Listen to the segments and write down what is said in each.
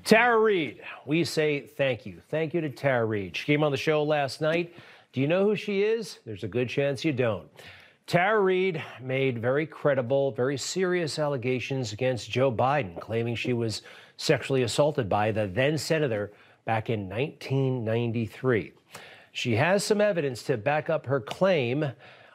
Tara Reid, we say thank you. Thank you to Tara Reid. She came on the show last night. Do you know who she is? There's a good chance you don't. Tara Reid made very credible, very serious allegations against Joe Biden, claiming she was sexually assaulted by the then senator back in 1993. She has some evidence to back up her claim.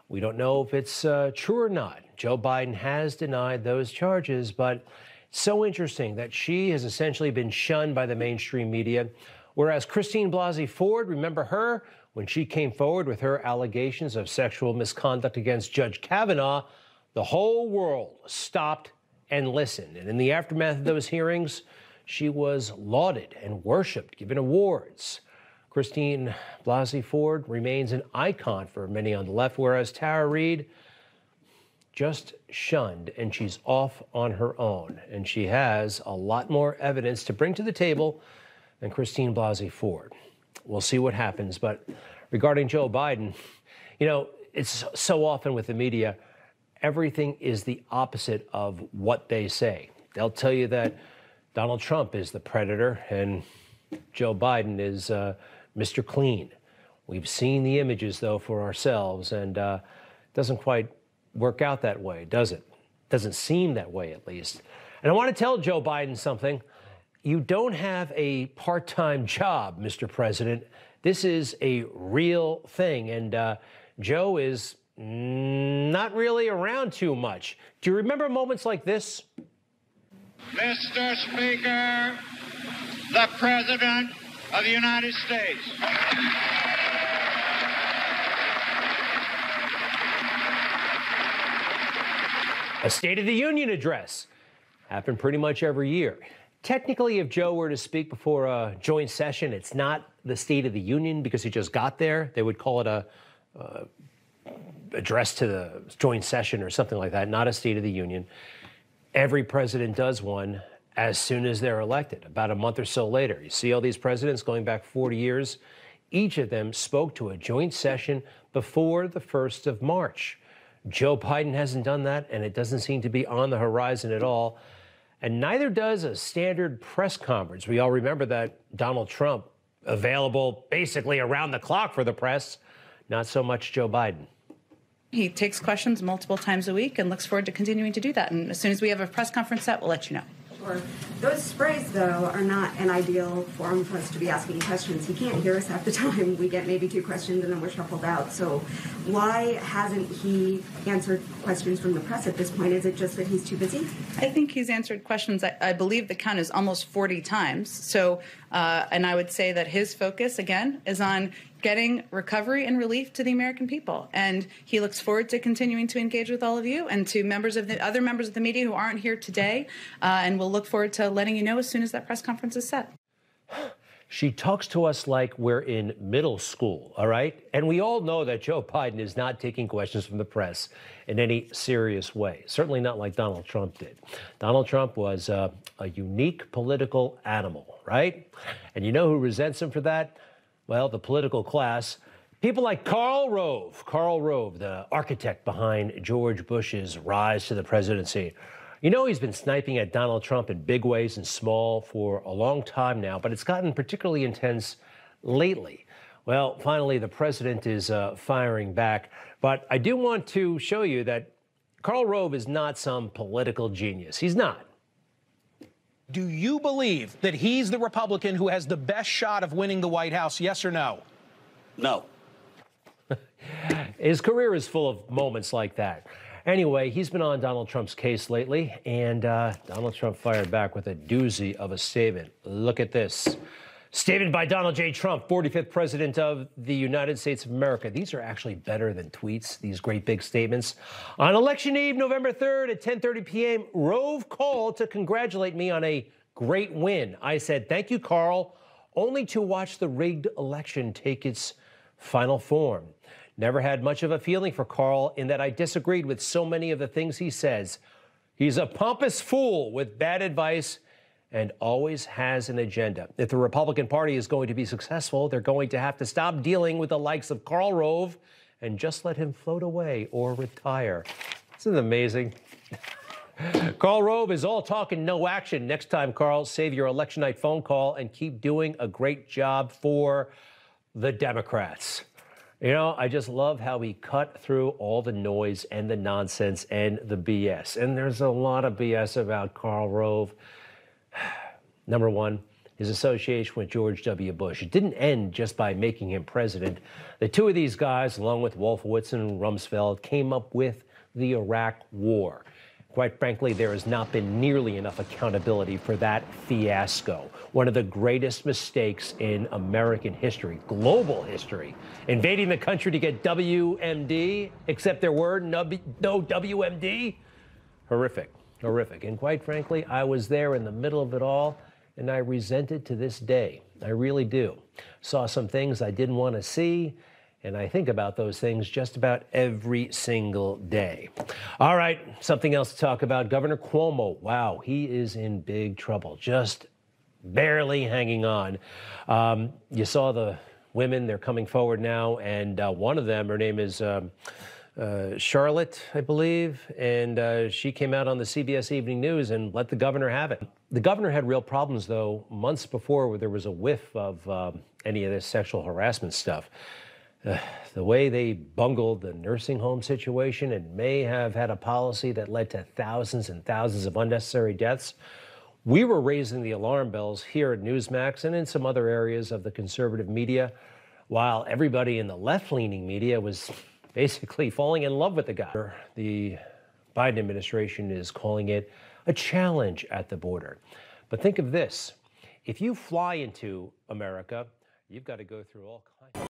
We don't know if it's true or not. Joe Biden has denied those charges, but so interesting that she has essentially been shunned by the mainstream media, whereas Christine Blasey Ford, remember her, when she came forward with her allegations of sexual misconduct against Judge Kavanaugh, the whole world stopped and listened. And in the aftermath of those hearings, she was lauded and worshiped, given awards. Christine Blasey Ford remains an icon for many on the left, whereas Tara Reid just shunned, and she's off on her own. And she has a lot more evidence to bring to the table than Christine Blasey Ford. We'll see what happens. But regarding Joe Biden, you know, it's so often with the media, everything is the opposite of what they say. They'll tell you that Donald Trump is the predator and Joe Biden is Mr. Clean. We've seen the images, though, for ourselves, and it doesn't quite work out that way, does it? Doesn't seem that way, at least. And I want to tell Joe Biden something. You don't have a part-time job, Mr. President. This is a real thing, and Joe is not really around too much. Do you remember moments like this? Mr. Speaker, the President of the United States. A State of the Union address. Happen pretty much every year. Technically, if Joe were to speak before a joint session, it's not the State of the Union because he just got there. They would call it a address to the joint session or something like that, not a State of the Union. Every president does one as soon as they're elected, about a month or so later. You see all these presidents going back 40 years. Each of them spoke to a joint session before the 1st of March. Joe Biden hasn't done that, and it doesn't seem to be on the horizon at all. And neither does a standard press conference. We all remember that Donald Trump, available basically around the clock for the press. Not so much Joe Biden. He takes questions multiple times a week and looks forward to continuing to do that. And as soon as we have a press conference set, we'll let you know. Sure. Those sprays, though, are not an ideal forum for us to be asking questions. He can't hear us half the time. We get maybe 2 questions and then we're shuffled out. So why hasn't he answered questions from the press at this point? Is it just that he's too busy? I think he's answered questions, I believe the count is almost 40 times. So, and I would say that his focus, again, is on getting recovery and relief to the American people. And he looks forward to continuing to engage with all of you and to members of the other members of the media who aren't here today. And we'll look forward to letting you know as soon as that press conference is set. She talks to us like we're in middle school, all right? And we all know that Joe Biden is not taking questions from the press in any serious way, certainly not like Donald Trump did. Donald Trump was a unique political animal, right? And you know who resents him for that? Well, the political class. People like Karl Rove, the architect behind George Bush's rise to the presidency. You know, he's been sniping at Donald Trump in big ways and small for a long time now, but it's gotten particularly intense lately. Well, finally, the president is firing back. But I do want to show you that Karl Rove is not some political genius. He's not. Do you believe that he's the Republican who has the best shot of winning the White House, yes or no? No. His career is full of moments like that. Anyway, he's been on Donald Trump's case lately, and Donald Trump fired back with a doozy of a statement. Look at this. Statement by Donald J. Trump, 45th President of the United States of America. These are actually better than tweets, these great big statements. On election eve, November 3rd at 10:30 p.m., Rove called to congratulate me on a great win. I said, thank you, Karl, only to watch the rigged election take its final form. Never had much of a feeling for Karl in that I disagreed with so many of the things he says. He's a pompous fool with bad advice and always has an agenda. If the Republican Party is going to be successful, they're going to have to stop dealing with the likes of Karl Rove and just let him float away or retire. Isn't it amazing? Karl Rove is all talk and no action. Next time, Karl, save your election night phone call and keep doing a great job for the Democrats. You know, I just love how he cut through all the noise and the nonsense and the BS. And there's a lot of BS about Karl Rove. Number one, his association with George W. Bush. It didn't end just by making him president. The two of these guys, along with Wolfowitz and Rumsfeld, came up with the Iraq War. Quite frankly, there has not been nearly enough accountability for that fiasco. One of the greatest mistakes in American history, global history. Invading the country to get WMD, accept their word, no WMD. Horrific, horrific. And quite frankly, I was there in the middle of it all, and I resent it to this day. I really do. Saw some things I didn't want to see, and I think about those things just about every single day. All right, something else to talk about. Governor Cuomo, wow, he is in big trouble, just barely hanging on. You saw the women, they're coming forward now, and one of them, her name is Charlotte, I believe, and she came out on the CBS Evening News and let the governor have it. The governor had real problems, though, months before where there was a whiff of any of this sexual harassment stuff. The way they bungled the nursing home situation and may have had a policy that led to thousands and thousands of unnecessary deaths. We were raising the alarm bells here at Newsmax and in some other areas of the conservative media, while everybody in the left-leaning media was basically falling in love with the guy. The Biden administration is calling it a challenge at the border. But think of this. If you fly into America, you've got to go through all kinds of